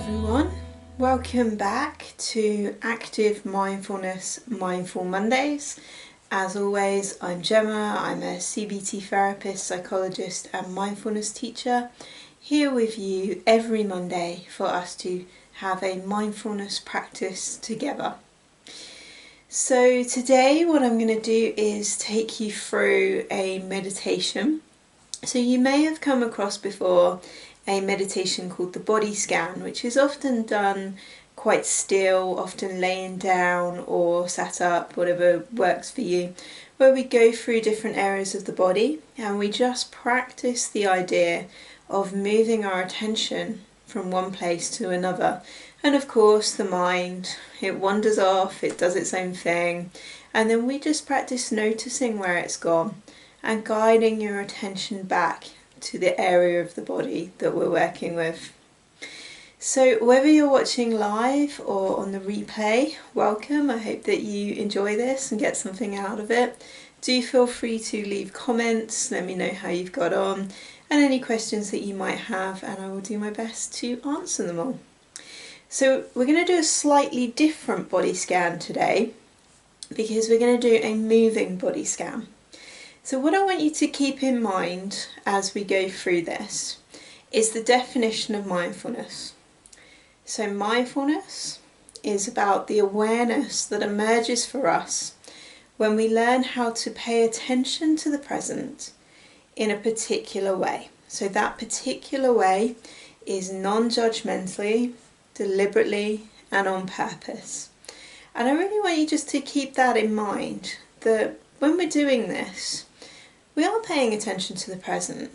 everyone, welcome back to Active Mindfulness Mindful Mondays. As always, I'm Gemma, I'm a CBT therapist, psychologist and mindfulness teacher, here with you every Monday for us to have a mindfulness practice together. So today what I'm going to do is take you through a meditation. So you may have come across before a meditation called the body scan, which is often done quite still, often laying down or sat up, whatever works for you, where we go through different areas of the body and we just practice the idea of moving our attention from one place to another. And of course the mind, it wanders off, it does its own thing, and then we just practice noticing where it's gone and guiding your attention back to the area of the body that we're working with. So whether you're watching live or on the replay, welcome. I hope that you enjoy this and get something out of it. Do feel free to leave comments, let me know how you've got on and any questions that you might have, and I will do my best to answer them all. So we're going to do a slightly different body scan today because we're going to do a moving body scan. So what I want you to keep in mind as we go through this is the definition of mindfulness. So mindfulness is about the awareness that emerges for us when we learn how to pay attention to the present in a particular way. So that particular way is non-judgmentally, deliberately and on purpose. And I really want you just to keep that in mind, that when we're doing this, we are paying attention to the present,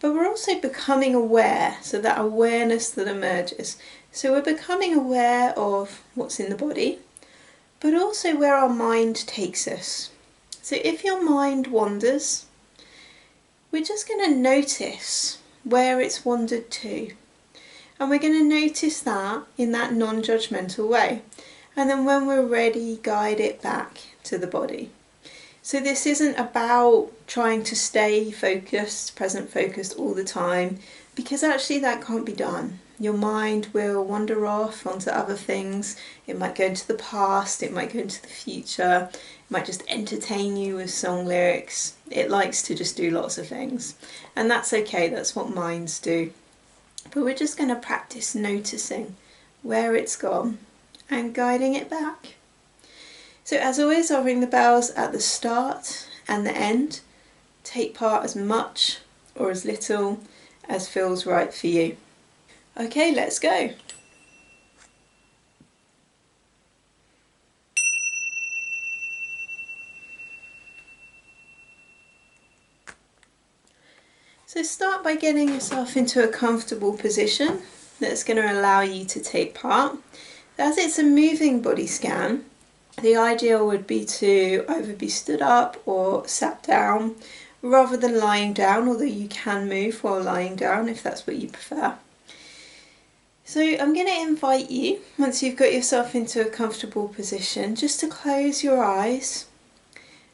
but we're also becoming aware, so that awareness that emerges. So we're becoming aware of what's in the body, but also where our mind takes us. So if your mind wanders, we're just going to notice where it's wandered to. And we're going to notice that in that non-judgmental way. And then when we're ready, guide it back to the body. So this isn't about trying to stay focused, present focused all the time, because actually that can't be done. Your mind will wander off onto other things. It might go into the past, it might go into the future, it might just entertain you with song lyrics. It likes to just do lots of things. And that's okay, that's what minds do. But we're just going to practice noticing where it's gone and guiding it back. So as always, I'll ring the bells at the start and the end. Take part as much or as little as feels right for you. Okay, let's go. So start by getting yourself into a comfortable position that's going to allow you to take part. As it's a moving body scan, the ideal would be to either be stood up or sat down rather than lying down, although you can move while lying down if that's what you prefer. So I'm going to invite you, once you've got yourself into a comfortable position, just to close your eyes.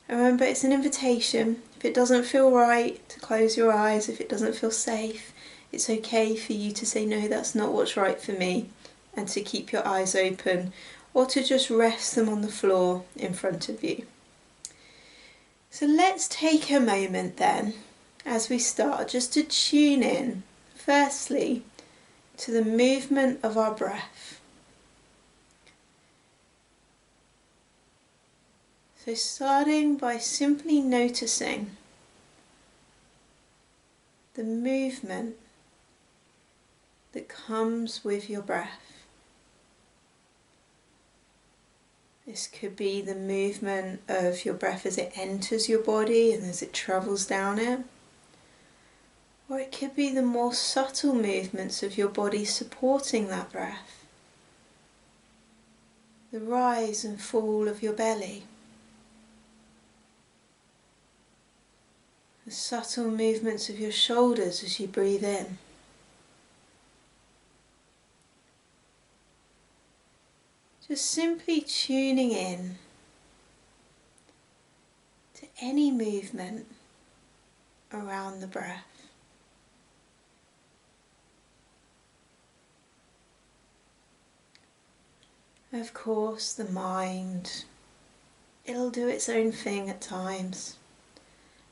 And remember, it's an invitation. If it doesn't feel right, to close your eyes. If it doesn't feel safe, it's okay for you to say, no, that's not what's right for me, and to keep your eyes open, or to just rest them on the floor in front of you. So let's take a moment then, as we start, just to tune in, firstly, to the movement of our breath. So starting by simply noticing the movement that comes with your breath. This could be the movement of your breath as it enters your body and as it travels down it. Or it could be the more subtle movements of your body supporting that breath. The rise and fall of your belly. The subtle movements of your shoulders as you breathe in. Just simply tuning in to any movement around the breath. Of course, the mind, it'll do its own thing at times.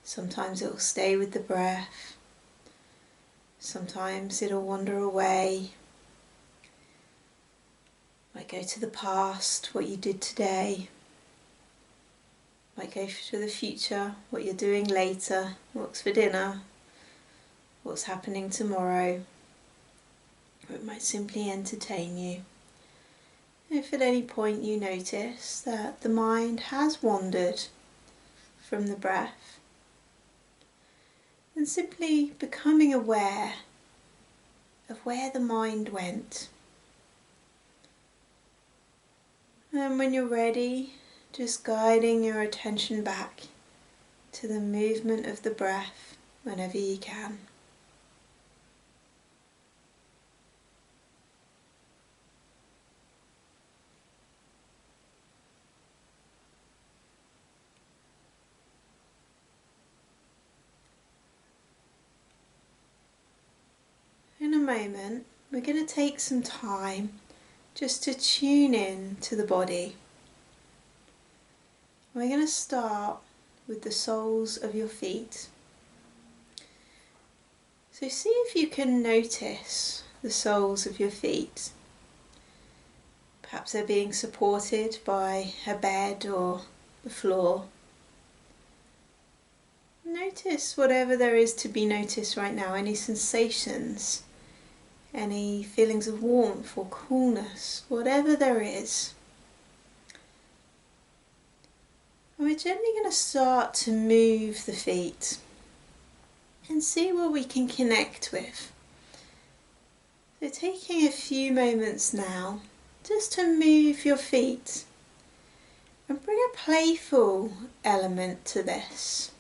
Sometimes it'll stay with the breath. Sometimes it'll wander away. Might go to the past, what you did today. Might go to the future, what you're doing later, what's for dinner, what's happening tomorrow. Or it might simply entertain you. If at any point you notice that the mind has wandered from the breath, then simply becoming aware of where the mind went. And when you're ready, just guiding your attention back to the movement of the breath whenever you can. In a moment, we're going to take some time just to tune in to the body. We're going to start with the soles of your feet. So see if you can notice the soles of your feet. Perhaps they're being supported by a bed or the floor. Notice whatever there is to be noticed right now, any sensations, any feelings of warmth or coolness, whatever there is. And we're gently going to start to move the feet and see what we can connect with. So taking a few moments now just to move your feet and bring a playful element to this.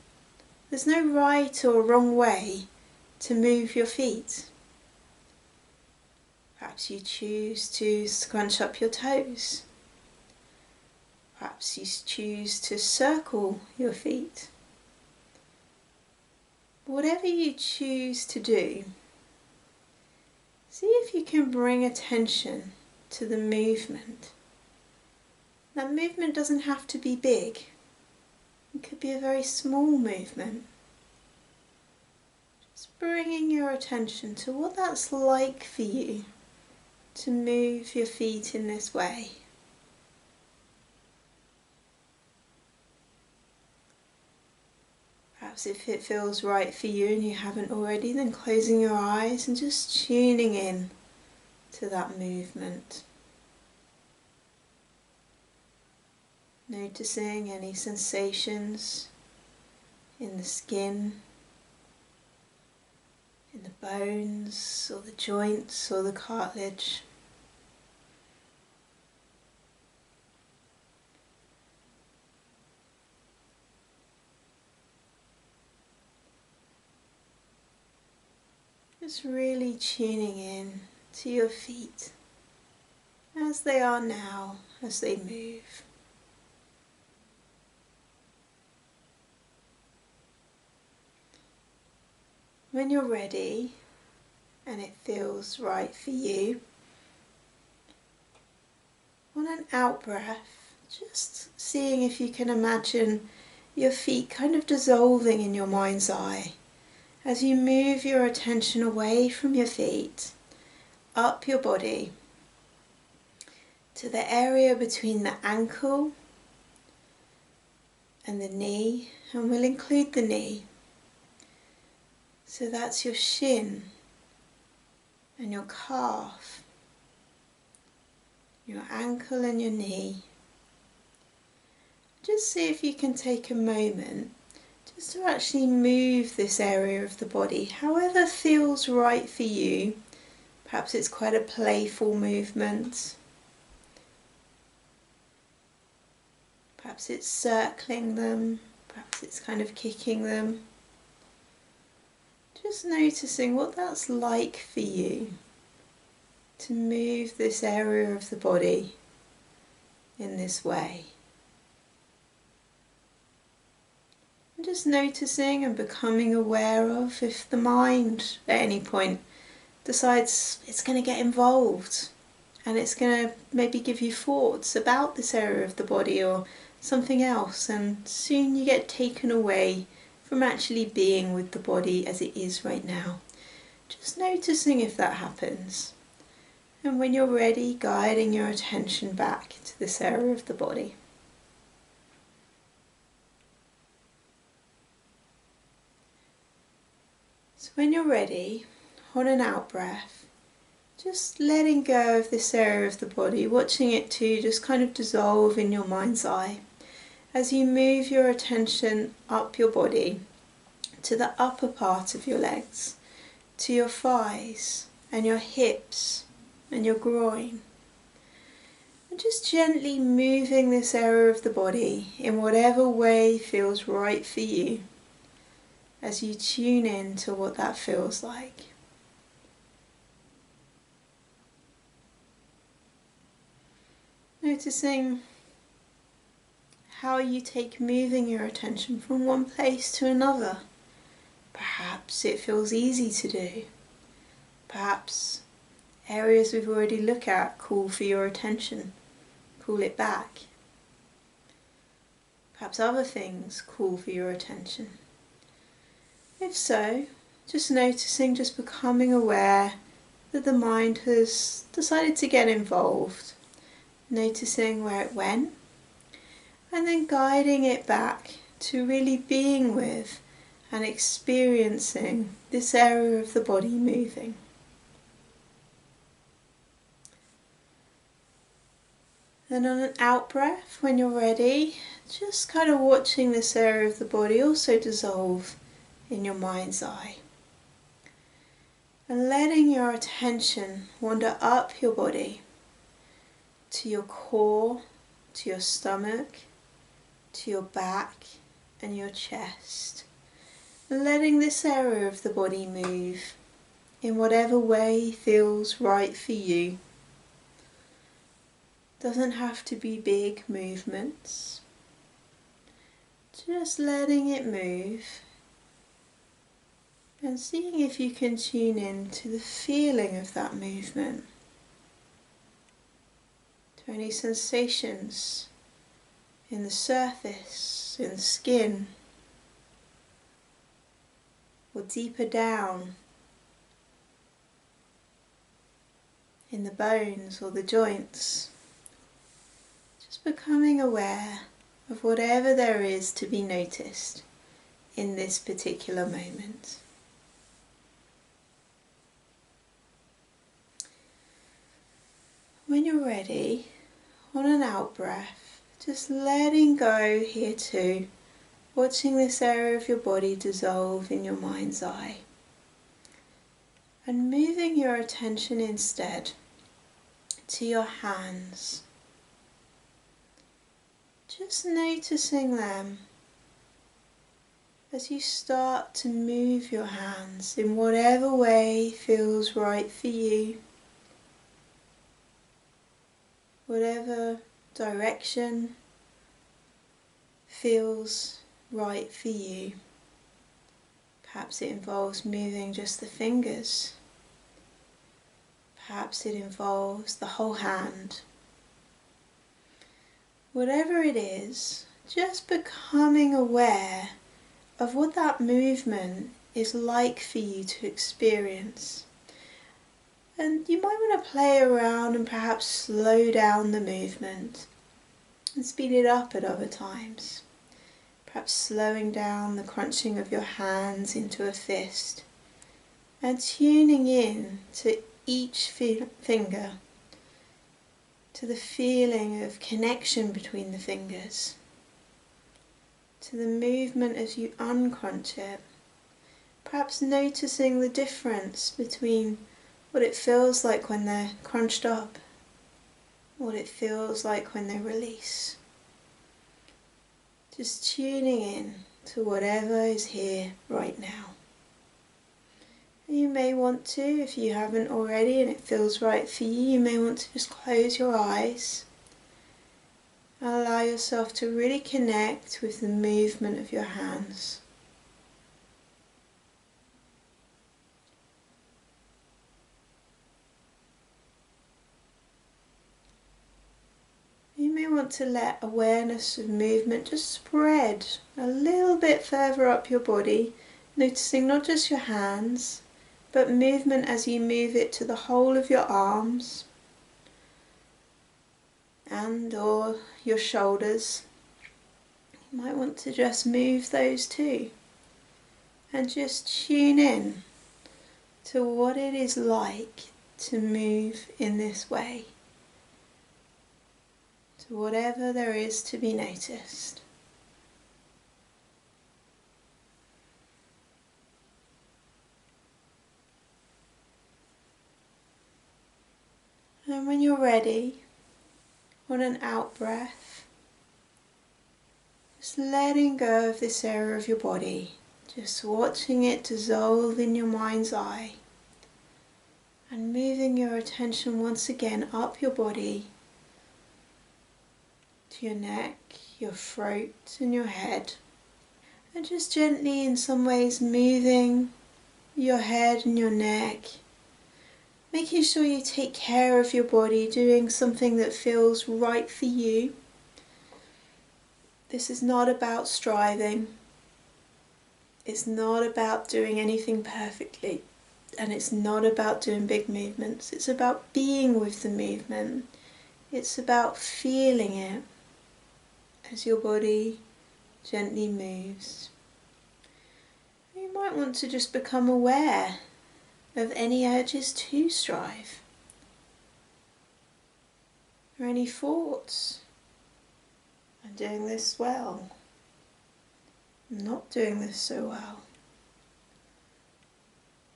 There's no right or wrong way to move your feet. Perhaps you choose to scrunch up your toes. Perhaps you choose to circle your feet. Whatever you choose to do, see if you can bring attention to the movement. That movement doesn't have to be big. It could be a very small movement. Just bringing your attention to what that's like for you to move your feet in this way. Perhaps if it feels right for you and you haven't already, then closing your eyes and just tuning in to that movement. Noticing any sensations in the skin, in the bones or the joints or the cartilage. Just really tuning in to your feet as they are now, as they move. When you're ready and it feels right for you, on an out breath, just seeing if you can imagine your feet kind of dissolving in your mind's eye as you move your attention away from your feet, up your body, to the area between the ankle and the knee, and we'll include the knee. So that's your shin and your calf, your ankle and your knee. Just see if you can take a moment just to actually move this area of the body, however feels right for you. Perhaps it's quite a playful movement. Perhaps it's circling them, perhaps it's kind of kicking them. Just noticing what that's like for you to move this area of the body in this way. And just noticing and becoming aware of if the mind at any point decides it's going to get involved and it's going to maybe give you thoughts about this area of the body or something else, and soon you get taken away from actually being with the body as it is right now. Just noticing if that happens. And when you're ready, guiding your attention back to this area of the body. So when you're ready, on an out breath, just letting go of this area of the body, watching it to just kind of dissolve in your mind's eye as you move your attention up your body to the upper part of your legs, to your thighs and your hips and your groin. And just gently moving this area of the body in whatever way feels right for you as you tune in to what that feels like. Noticing how you take moving your attention from one place to another. Perhaps it feels easy to do. Perhaps areas we've already looked at call for your attention. Call it back. Perhaps other things call for your attention. If so, just noticing, just becoming aware that the mind has decided to get involved. Noticing where it went, and then guiding it back to really being with and experiencing this area of the body moving. And on an out breath, when you're ready, just kind of watching this area of the body also dissolve in your mind's eye. And letting your attention wander up your body to your core, to your stomach, to your back and your chest. And letting this area of the body move in whatever way feels right for you. Doesn't have to be big movements. Just letting it move and seeing if you can tune in to the feeling of that movement. To any sensations in the surface, in the skin, or deeper down in the bones or the joints. Just becoming aware of whatever there is to be noticed in this particular moment. When you're ready, on an out breath, just letting go here too, watching this area of your body dissolve in your mind's eye, and moving your attention instead to your hands. Just noticing them as you start to move your hands in whatever way feels right for you. Whatever direction feels right for you. Perhaps it involves moving just the fingers. Perhaps it involves the whole hand. Whatever it is, just becoming aware of what that movement is like for you to experience. And you might want to play around and perhaps slow down the movement and speed it up at other times. Perhaps slowing down the crunching of your hands into a fist and tuning in to each finger, to the feeling of connection between the fingers, to the movement as you uncrunch it. Perhaps noticing the difference between what it feels like when they're crunched up, what it feels like when they release. Just tuning in to whatever is here right now. You may want to, if you haven't already and it feels right for you, you may want to just close your eyes and allow yourself to really connect with the movement of your hands. want to let awareness of movement just spread a little bit further up your body, noticing not just your hands, but movement as you move it to the whole of your arms and or your shoulders. You might want to just move those too and just tune in to what it is like to move in this way, to whatever there is to be noticed. And when you're ready, on an out breath, just letting go of this area of your body, just watching it dissolve in your mind's eye, and moving your attention once again up your body to your neck, your throat and your head, and just gently in some ways moving your head and your neck, making sure you take care of your body, doing something that feels right for you. This is not about striving. It's not about doing anything perfectly. And it's not about doing big movements. It's about being with the movement. It's about feeling it as your body gently moves. You might want to just become aware of any urges to strive, or any thoughts. I'm doing this well. I'm not doing this so well.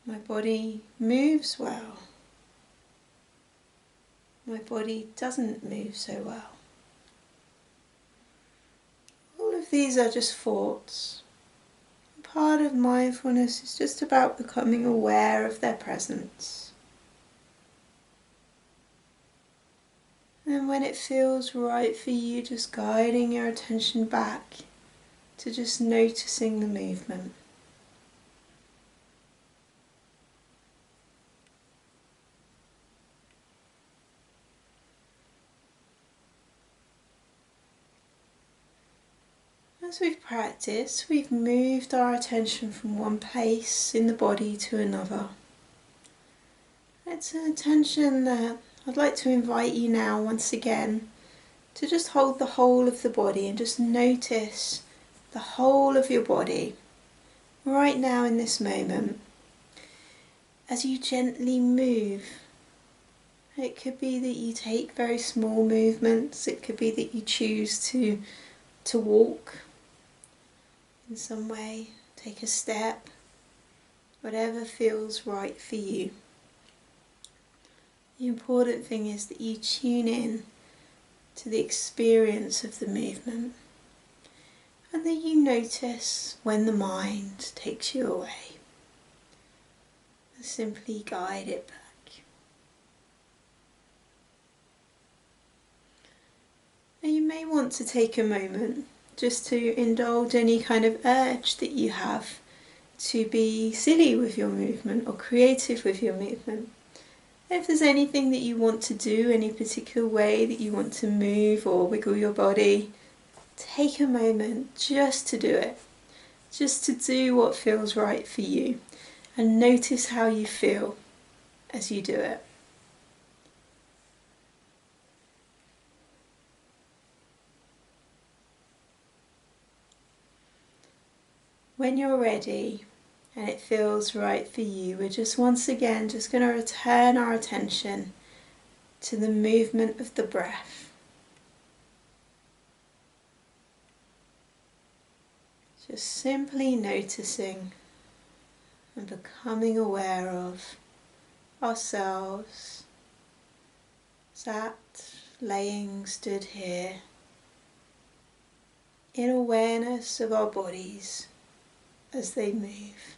My body moves well. My body doesn't move so well. All of these are just thoughts. Part of mindfulness is just about becoming aware of their presence. And when it feels right for you, just guiding your attention back to just noticing the movement. As we've practiced, we've moved our attention from one place in the body to another. It's an attention that I'd like to invite you now once again to just hold the whole of the body and just notice the whole of your body right now in this moment as you gently move. It could be that you take very small movements, it could be that you choose to walk in some way, take a step, whatever feels right for you. The important thing is that you tune in to the experience of the movement and that you notice when the mind takes you away. And simply guide it back. Now you may want to take a moment just to indulge any kind of urge that you have to be silly with your movement or creative with your movement. If there's anything that you want to do, any particular way that you want to move or wiggle your body, take a moment just to do it. Just to do what feels right for you. And notice how you feel as you do it. When you're ready and it feels right for you, we're just once again just going to return our attention to the movement of the breath. Just simply noticing and becoming aware of ourselves, sat, laying, stood here, in awareness of our bodies as they move.